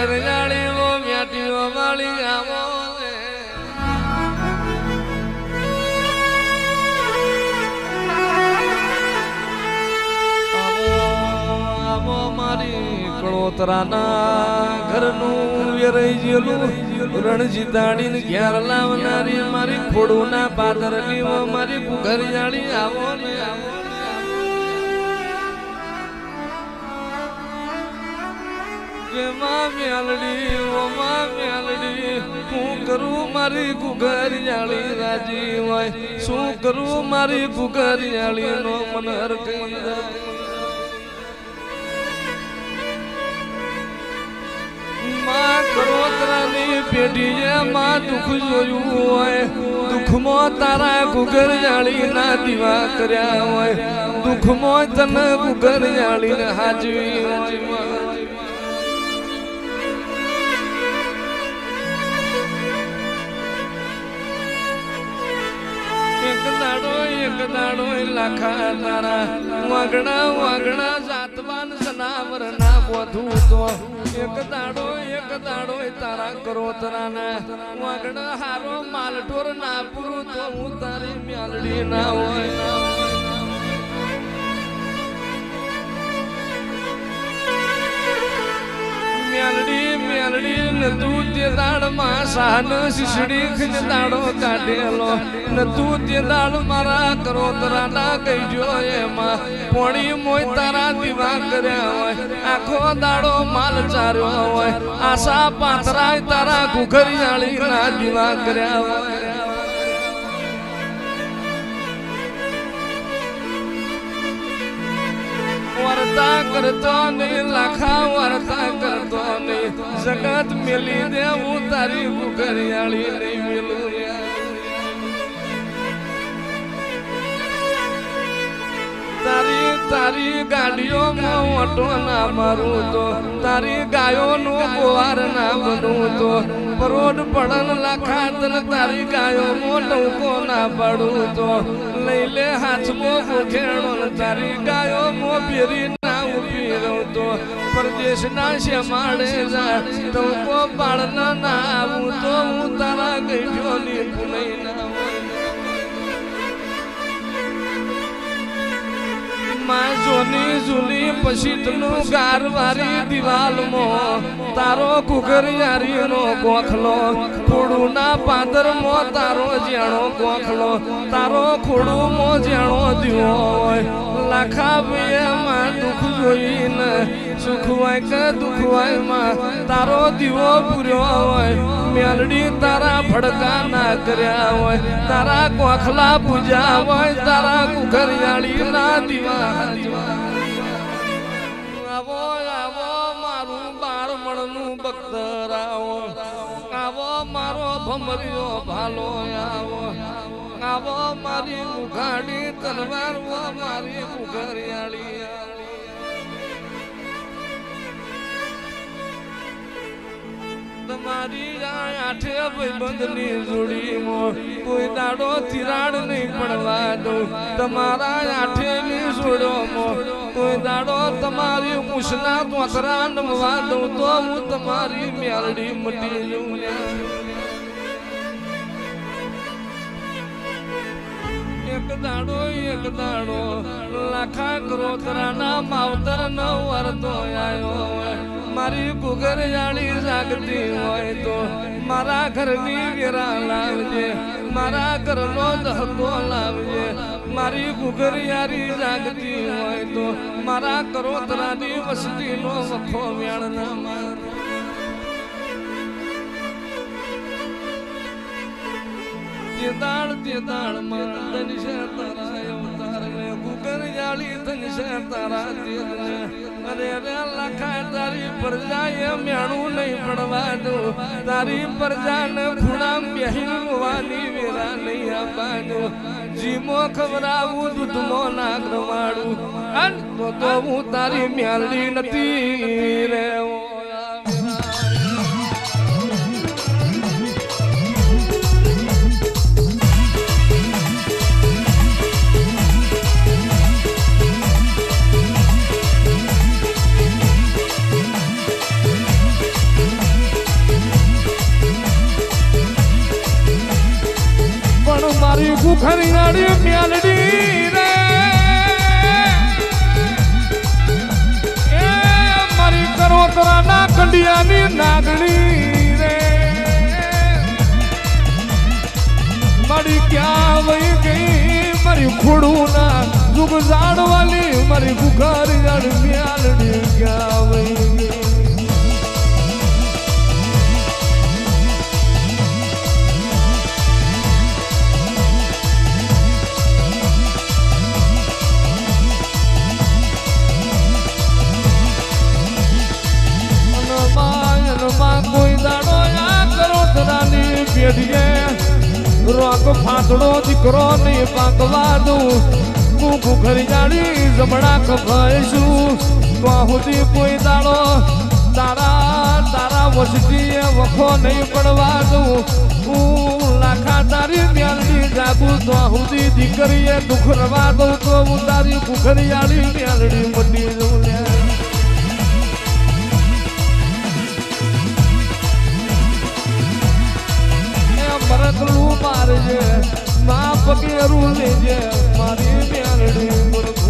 ઘર જાળી વો મ્યાટીઓ વાળી આવો આવો મારી કળોતરાના ઘરનું વેરાઈ જેલું રણજી દાડીને ઘેર લાવનારી મારી ખોડુના પાદરની વો મારી ઘર જાળી આવો ને આવો મેલડી હું કરું મારી ગુગર જાળી રાજી હોય શું કરું મારી ગુગર જાળી નો મનહર કઈ માં કરોતરાની પેઢીએ માં દુઃખ જોયું હોય દુઃખમાં તારા ગુગર જાળી ના દીવા કર્યા હોય દુઃખમાં તને ગુગર જાળી ને હાજવી હોય એક દાડો લાખા તારા વાગણા જાતવાન સનાવર ના બોધું તો એક દાડો તારા કરોતરાના વાગણા હારો માલઢોર ના પૂરું તો હું તારી મ્યાલડી ના હોય મેલડી ને તું તે દાડમાં સાન શીશડી ખીન દાડો કાઢેલો ને તું તે દાડ મારા કરોતરાના કહીજો એમાં પોણી મોય તારા દીવા કર્યા હોય આખો દાડો માલ ચાર્યો હોય આશા પાથરાય તારા ઘુઘરિયાળી ના દીવા કર્યા હોય વર્તા કરતો નહીં લાખા વર્તા કરતો નહીં જગત મેલી દેવું તારી ઘુઘરિયાળી નહીં મેલું તારી ગાડીઓમાં ઓટો ના મારું તો તારી ગાયોનું ગોવાર ના બનવું તો પરોડ પડન લાખા તન તારી ગાયોમાં ટૂંકો ના પડું તો લઈ લે હાથમાં ગોખેણો તારી ગાયોમાં ફેરી ના ઉભી રહું તો પરદેશના શેમાડે જા ટૂંકો પાડના ના આવું તો હું તારા ગઈઢોની પુનઈ ના માં જોની જૂની પછીતનું ગારવારી દિવાલમાં તારો ઘુઘરિયારીનો ગોખલો ખોડુના પાદરમાં તારો જેણો ગોખલો તારો ખોડુમાં જેણો દીવો હોય લાખા ભાઈમાં દુઃખ જોઈને સુખ હોય કે દુઃખ હોય માં તારો દીવો પૂર્યો હોય મેલડી તારા ભડકા ના કર્યા હોય તારા ગોખલા પૂજા હોય તારા ઘુઘરિયાળી ના દીવા આવો આવો મારું બારમણનું બખ્તર આવો મારો ભમરીઓ ભાલો આવો મારી ઉઘાડી તલવાર મારી ઘુઘરિયાળી તમારી આઠે ભાઈબંધની જોડીમાં કોઈ દાડો તિરાડ નહીં પડવા દઉં તમારા આઠેની જોડોમાં કોઈ દાડો તમારી મૂછના તોતરા નમવા દઉં તો હું તમારી મેલડી મટી જઉં એક દાડો લાખા કરોતરાના માવતર ન વરતો આવ્યો મારી ઘુઘરિયાળી જાગતી હોય તો મારા ઘરની વેરા લાવજે મારા ઘરનો દહકો લાવજે મારી ઘુઘરિયાળી જાગતી હોય તો મારા કરોતરાની વસ્તીનો વખો વેણ ના માર તે દાળ માં ધન છે તારા અવતાર ને ઘુઘરિયાળી ધન છે તારા તેજ ને અરે રે લખાય તારી પ્રજા મેણું નહીં પડવા દઉં તારી પ્રજાને ખૂણામ બેહીન રોવાની વેરા નહીં આપવાનું જીમો ખવડાવું દૂધમો ના રવાડું તો હું તારી મેલડી નથી રે કુખરિયાળી મ્યાલડી રે એ મારી કરોતરાના કંડિયાની નાગણી રે મારી ક્યાં વહી ગઈ મારી ખોડુના જુગ જાડવાલી મારી કુખરિયાળી મ્યાલડી ક્યાં વહી ગઈ કોઈ દાડો આ કરો તરાની પેઢીએ રોક ફાટડો દીકરો નહીં પાકવા દઉં હું ઘરી જાડી જમણા કપાઈશું તો સુધી કોઈ દાડો તારા વસતી વખો નહીં પડવા દઉં હું લાખા તારી મ્યાલડી જાગું તો સુધી દીકરીએ દુઃખ રવા દઉં તો હું તારી કુખરિયાળી મ્યાલડી મટી દઉં ભરતલું મારજે મા પગેરું લેજે મારી મ્યાલડી